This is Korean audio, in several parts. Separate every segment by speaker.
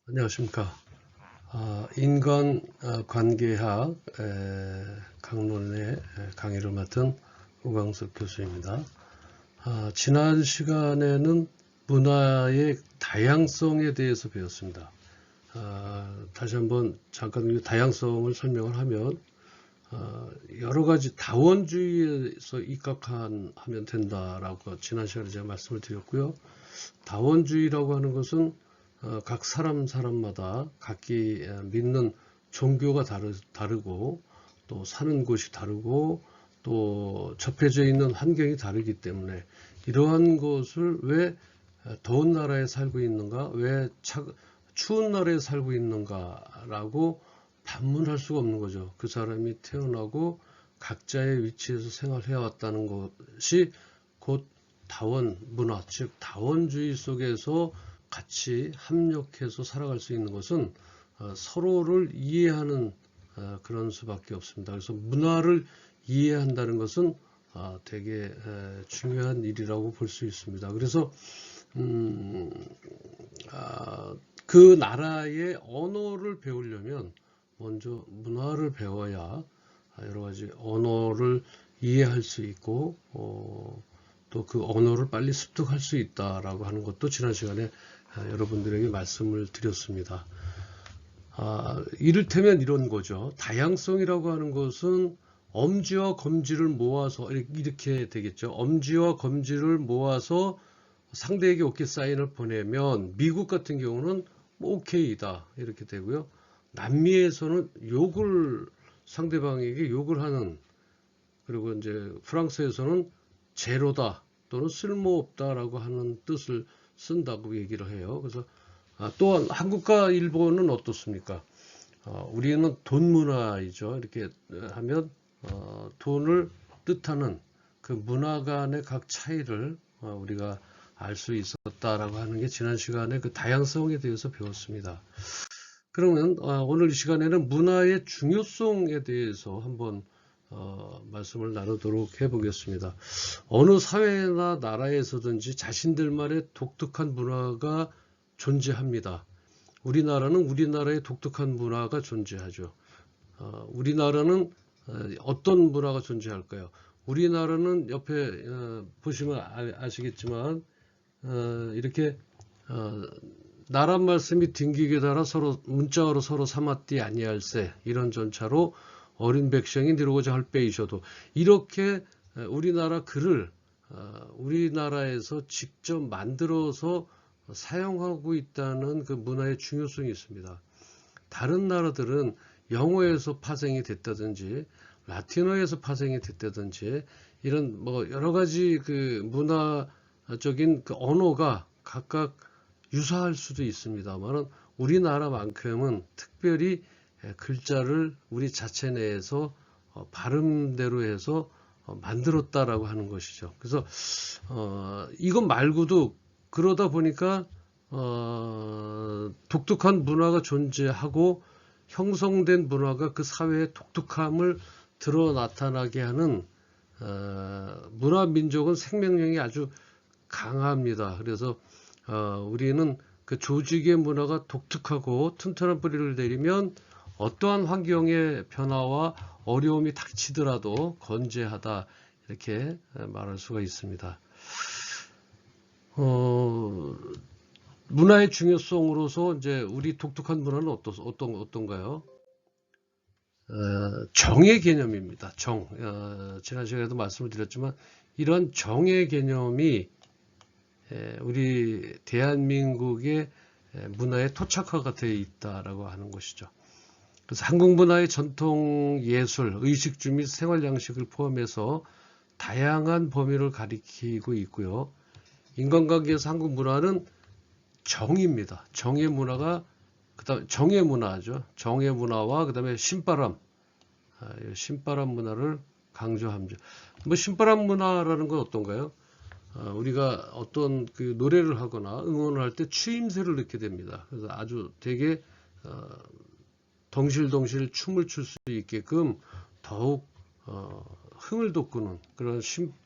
Speaker 1: 안녕하십니까. 인간 관계학 강론의 강의를 맡은 우광석 교수입니다. 지난 시간에는 문화의 다양성에 대해서 배웠습니다. 다시 한번 잠깐 이 다양성을 설명을 하면 여러 가지 다원주의에서 입각하면 된다라고 지난 시간에 제가 말씀을 드렸고요. 다원주의라고 하는 것은 각 사람마다 각기 믿는 종교가 다르고 또 사는 곳이 다르고 또 접해져 있는 환경이 다르기 때문에 이러한 것을 왜 더운 나라에 살고 있는가, 왜 추운 나라에 살고 있는가라고 반문할 수가 없는 거죠. 그 사람이 태어나고 각자의 위치에서 생활해왔다는 것이 곧 다원 문화, 즉 다원주의 속에서 같이 합력해서 살아갈 수 있는 것은 서로를 이해하는 그런 수밖에 없습니다. 그래서 문화를 이해한다는 것은 되게 중요한 일이라고 볼 수 있습니다. 그래서 그 나라의 언어를 배우려면 먼저 문화를 배워야 여러 가지 언어를 이해할 수 있고 또 그 언어를 빨리 습득할 수 있다라고 하는 것도 지난 시간에 여러분들에게 말씀을 드렸습니다. 이를테면 이런 거죠. 다양성이라고 하는 것은 엄지와 검지를 모아서 이렇게 되겠죠. 엄지와 검지를 모아서 상대에게 오케이 사인을 보내면 미국 같은 경우는 뭐 오케이다 이렇게 되고요. 남미에서는 욕을 상대방에게 욕을 하는, 그리고 이제 프랑스에서는 제로다 또는 쓸모없다라고 하는 뜻을 쓴다고 얘기를 해요. 그래서 또한 한국과 일본은 어떻습니까? 우리는 돈 문화이죠. 이렇게 하면 돈을 뜻하는 그 문화 간의 각 차이를 우리가 알 수 있었다라고 하는 게 지난 시간에 그 다양성에 대해서 배웠습니다. 그러면 오늘 이 시간에는 문화의 중요성에 대해서 한번 말씀을 나누도록 해보겠습니다. 어느 사회나 나라에서든지 자신들만의 독특한 문화가 존재합니다. 우리나라는 우리나라의 독특한 문화가 존재하죠. 우리나라는 어떤 문화가 존재할까요? 우리나라는 옆에 보시면 아시겠지만 이렇게 나란 말씀이 딩기게 달아 서로 문자어로 서로 삼았디 아니할세, 이런 전차로 어린 백성이 니르고자 할 빼이셔도, 이렇게 우리나라 글을 우리나라에서 직접 만들어서 사용하고 있다는 그 문화의 중요성이 있습니다. 다른 나라들은 영어에서 파생이 됐다든지 라틴어에서 파생이 됐다든지 이런 뭐 여러 가지 그 문화적인 그 언어가 각각 유사할 수도 있습니다만 우리나라만큼은 특별히 글자를 우리 자체 내에서 발음대로 해서 만들었다라고 하는 것이죠. 그래서 이것 말고도 그러다 보니까 독특한 문화가 존재하고 형성된 문화가 그 사회의 독특함을 드러 나타나게 하는 문화 민족은 생명력이 아주 강합니다. 그래서 우리는 그 조직의 문화가 독특하고 튼튼한 뿌리를 내리면 어떠한 환경의 변화와 어려움이 닥치더라도 건재하다, 이렇게 말할 수가 있습니다. 문화의 중요성으로서 이제 우리 독특한 문화는 어떤가요? 정의 개념입니다. 지난 시간에도 말씀을 드렸지만 이런 정의 개념이 우리 대한민국의 문화의 토착화가 되어 있다라고 하는 것이죠. 그래서 한국 문화의 전통 예술, 의식주 및 생활 양식을 포함해서 다양한 범위를 가리키고 있고요. 인간관계에서 한국 문화는 정입니다. 정의 문화가 그다음 정의 문화죠. 정의 문화와 그다음에 신바람 문화를 강조합니다. 뭐 신바람 문화라는 건 어떤가요? 우리가 어떤 그 노래를 하거나 응원을 할 때 추임새를 넣게 됩니다. 그래서 아주 되게 덩실덩실 춤을 출 수 있게끔 더욱 흥을 돋구는 그런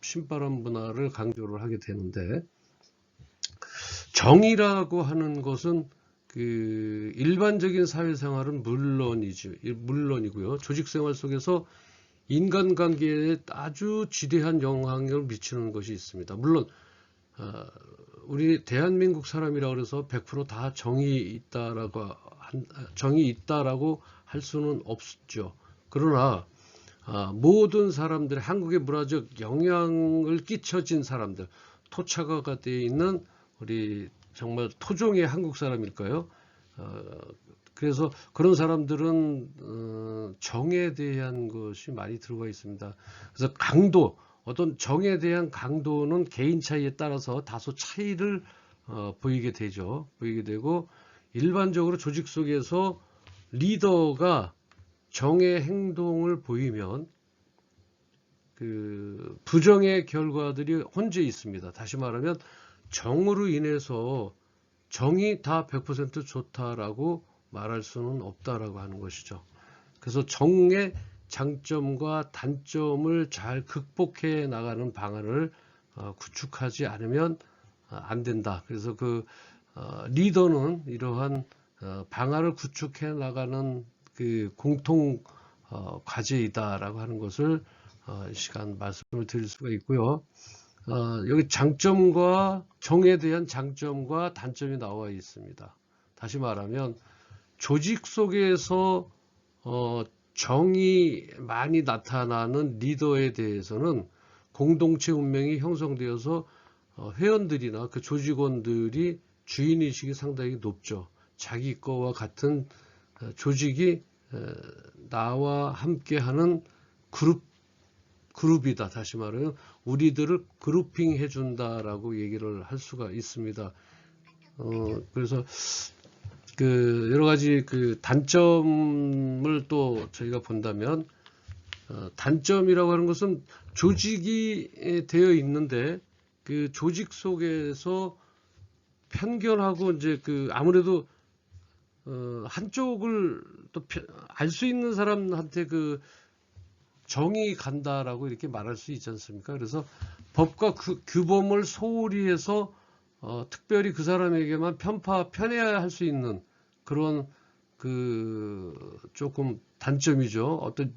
Speaker 1: 신바람 문화를 강조를 하게 되는데, 정이라고 하는 것은 그 일반적인 사회생활은 물론이고요. 조직생활 속에서 인간관계에 아주 지대한 영향을 미치는 것이 있습니다. 물론 우리 대한민국 사람이라고 해서 100% 다 정이 있다라고 할 수는 없죠. 그러나 모든 사람들, 한국의 문화적 영향을 끼쳐진 사람들, 토착화가 되어 있는 우리 정말 토종의 한국 사람일까요? 그래서 그런 사람들은 정에 대한 것이 많이 들어가 있습니다. 그래서 강도, 어떤 정에 대한 강도는 개인 차이에 따라서 다소 차이를 보이게 되죠. 보이게 되고, 일반적으로 조직 속에서 리더가 정의 행동을 보이면 그 부정의 결과들이 혼재 있습니다. 다시 말하면 정으로 인해서 정이 다 100% 좋다라고 말할 수는 없다라고 하는 것이죠. 그래서 정의 장점과 단점을 잘 극복해 나가는 방안을 구축하지 않으면 안 된다. 그래서 그 리더는 이러한 방안을 구축해 나가는 그 공통 과제이다라고 하는 것을 이 시간 말씀을 드릴 수가 있고요. 여기 장점과 정에 대한 장점과 단점이 나와 있습니다. 다시 말하면 조직 속에서 정이 많이 나타나는 리더에 대해서는 공동체 운명이 형성되어서 회원들이나 그 조직원들이 주인의식이 상당히 높죠. 자기 거와 같은 조직이 나와 함께하는 그룹이다. 다시 말하면 우리들을 그룹핑 해준다라고 얘기를 할 수가 있습니다. 그래서 그 여러 가지 그 단점을 또 저희가 본다면 단점이라고 하는 것은 조직이 되어 있는데 그 조직 속에서 편견하고 이제 그 아무래도 한쪽을 또 알 수 있는 사람한테 그 정이 간다라고 이렇게 말할 수 있지 않습니까? 그래서 법과 규범을 소홀히 해서 특별히 그 사람에게만 편애할 수 있는 그런 그 조금 단점이죠. 어떤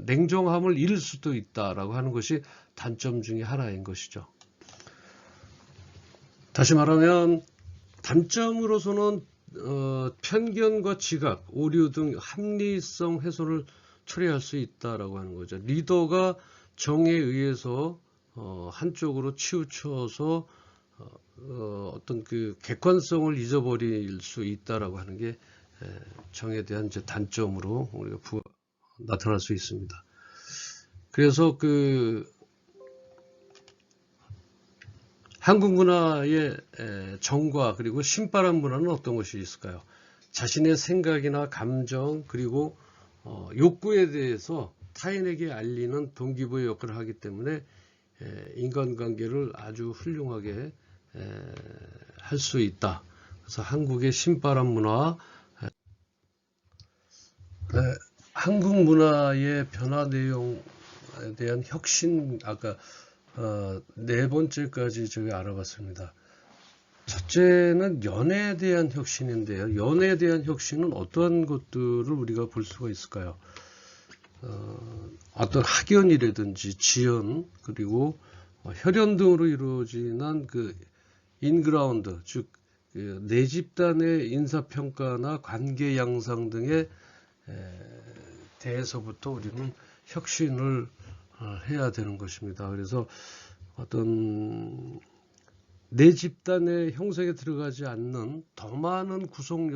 Speaker 1: 냉정함을 잃을 수도 있다라고 하는 것이 단점 중에 하나인 것이죠. 다시 말하면 단점으로서는 편견과 지각, 오류 등 합리성 훼손을 초래할 수 있다라고 하는 거죠. 리더가 정에 의해서 한쪽으로 치우쳐서 어떤 그 객관성을 잊어버릴 수 있다라고 하는 게 정에 대한 이제 단점으로 우리가 나타날 수 있습니다. 그래서 그 한국 문화의 정과 그리고 신바람 문화는 어떤 것이 있을까요? 자신의 생각이나 감정 그리고 욕구에 대해서 타인에게 알리는 동기부여 역할을 하기 때문에 인간관계를 아주 훌륭하게 할 수 있다. 그래서 한국의 신바람 문화, 한국 문화의 변화 내용에 대한 혁신, 아까 네 번째까지 저희가 알아봤습니다. 첫째는 연애에 대한 혁신인데요. 연애에 대한 혁신은 어떠한 것들을 우리가 볼 수가 있을까요? 어떤 학연이라든지 지연 그리고 혈연 등으로 이루어지는 그 인그라운드, 즉 내 집단의 인사평가나 관계 양상 등에 대해서부터 우리는 혁신을 해야 되는 것입니다. 그래서 어떤 내 집단의 형성에 들어가지 않는 더 많은 구성에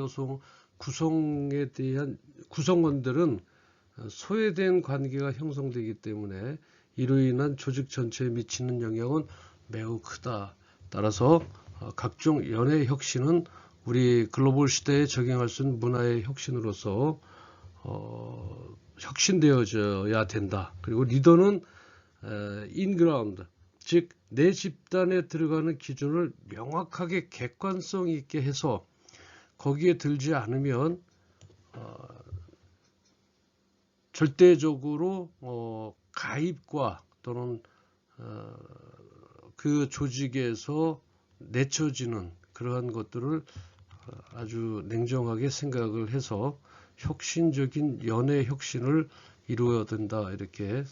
Speaker 1: 대한 구성원들은 소외된 관계가 형성되기 때문에 이로 인한 조직 전체에 미치는 영향은 매우 크다. 따라서 각종 연애 혁신은 우리 글로벌 시대에 적용할 수 있는 문화의 혁신으로서 혁신되어져야 된다. 그리고 리더는 인그라운드, 즉 내 집단에 들어가는 기준을 명확하게 객관성 있게 해서 거기에 들지 않으면 절대적으로 가입과 또는 그 조직에서 내쳐지는 그러한 것들을 아주 냉정하게 생각을 해서 혁신적인 연애 혁신을 이루어야 된다. 이렇게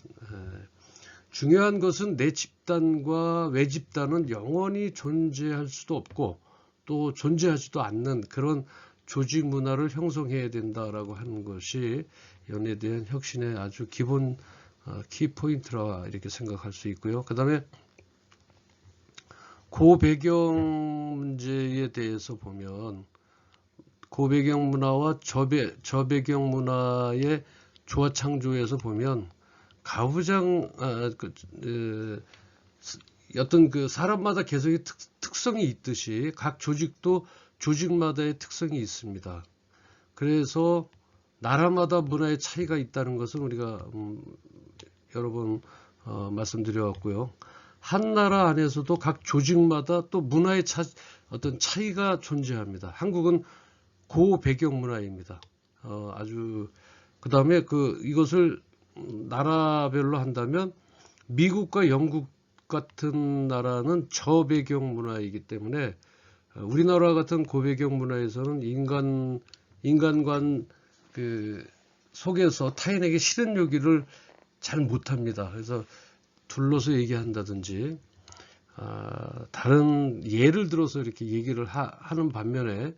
Speaker 1: 중요한 것은 내 집단과 외 집단은 영원히 존재할 수도 없고 또 존재하지도 않는 그런 조직 문화를 형성해야 된다라고 하는 것이 연애에 대한 혁신의 아주 기본 키포인트라 이렇게 생각할 수 있고요. 그 다음에 고배경 문제에 대해서 보면 고배경 문화와 저배경 문화의 조화 창조에서 보면 가부장 어떤 그 사람마다 개성의 특성이 있듯이 각 조직도 조직마다의 특성이 있습니다. 그래서 나라마다 문화의 차이가 있다는 것은 우리가 여러 번 말씀드려왔고요. 한 나라 안에서도 각 조직마다 또 문화의 어떤 차이가 존재합니다. 한국은 고배경 문화입니다. 아주 그 다음에 이것을 나라별로 한다면 미국과 영국 같은 나라는 저배경 문화이기 때문에 우리나라 같은 고배경 문화에서는 인간관 속에서 타인에게 싫은 요기를 잘 못합니다. 그래서 둘러서 얘기한다든지 다른 예를 들어서 이렇게 얘기를 하는 반면에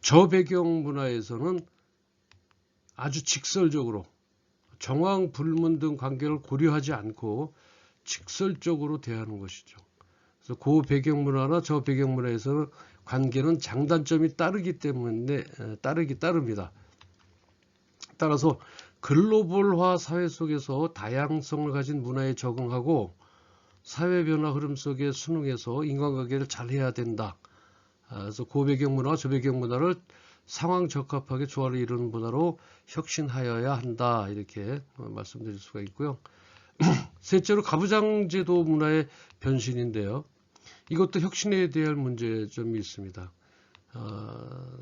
Speaker 1: 저배경 문화에서는 아주 직설적으로 정황불문 등 관계를 고려하지 않고 직설적으로 대하는 것이죠. 그래서 고배경 문화나 저배경 문화에서는 관계는 장단점이 따릅니다. 따라서 글로벌화 사회 속에서 다양성을 가진 문화에 적응하고 사회 변화 흐름 속에 순응해서 인간관계를 잘 해야 된다. 그래서 고배경 문화와 저배경 문화를 상황 적합하게 조화를 이루는 문화로 혁신하여야 한다. 이렇게 말씀드릴 수가 있고요. 셋째로 가부장제도 문화의 변신인데요. 이것도 혁신에 대한 문제점이 있습니다.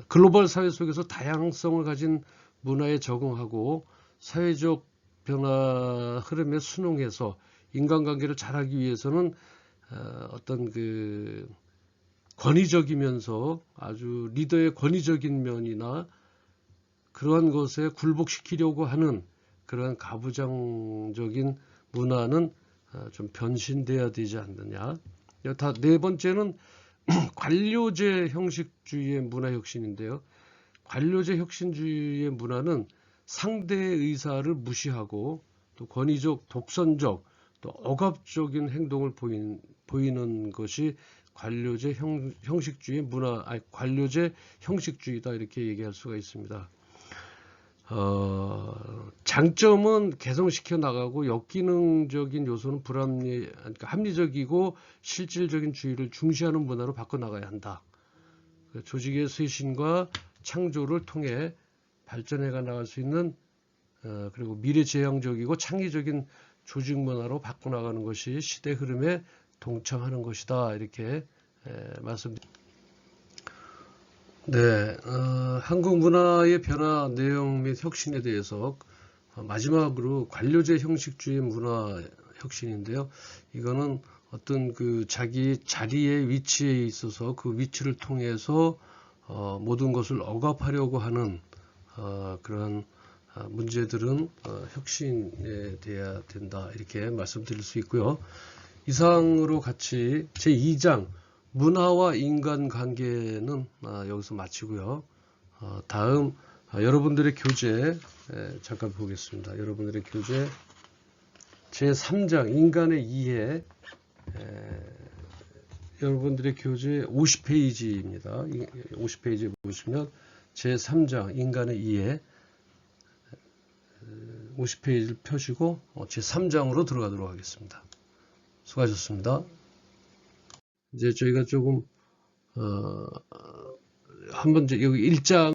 Speaker 1: 글로벌 사회 속에서 다양성을 가진 문화에 적응하고 사회적 변화 흐름에 순응해서 인간관계를 잘하기 위해서는 어떤 권위적이면서 아주 리더의 권위적인 면이나 그러한 것에 굴복시키려고 하는 그러한 가부장적인 문화는 좀 변신돼야 되지 않느냐. 네 번째는 관료제 형식주의의 문화 혁신인데요. 관료제 혁신주의의 문화는 상대의 의사를 무시하고 또 권위적, 독선적, 또 억압적인 행동을 보이는 것이 관료제 형식주의 문화, 관료제 형식주의다 이렇게 얘기할 수가 있습니다. 장점은 개성시켜 나가고 역기능적인 요소는 그러니까 합리적이고 실질적인 주의를 중시하는 문화로 바꿔 나가야 한다. 조직의 쇄신과 창조를 통해 발전해 나갈 수 있는 그리고 미래지향적이고 창의적인 조직 문화로 바꿔 나가는 것이 시대 흐름에 동참하는 것이다. 이렇게 말씀드립니다. 네, 한국 문화의 변화 내용 및 혁신에 대해서 마지막으로 관료제 형식주의 문화 혁신인데요. 이거는 어떤 자기 자리의 위치에 있어서 그 위치를 통해서 모든 것을 억압하려고 하는 그런 문제들은 혁신에 돼야 된다. 이렇게 말씀드릴 수 있고요. 이상으로 같이 제2장 문화와 인간관계는 여기서 마치고요. 다음 여러분들의 교재 잠깐 보겠습니다. 여러분들의 교재 제3장 인간의 이해 여러분들의 교재 50페이지입니다. 50페이지에 보시면 제3장 인간의 이해 50페이지를 펴시고 제3장으로 들어가도록 하겠습니다. 수고하셨습니다. 이제 저희가 조금 한번 여기 1장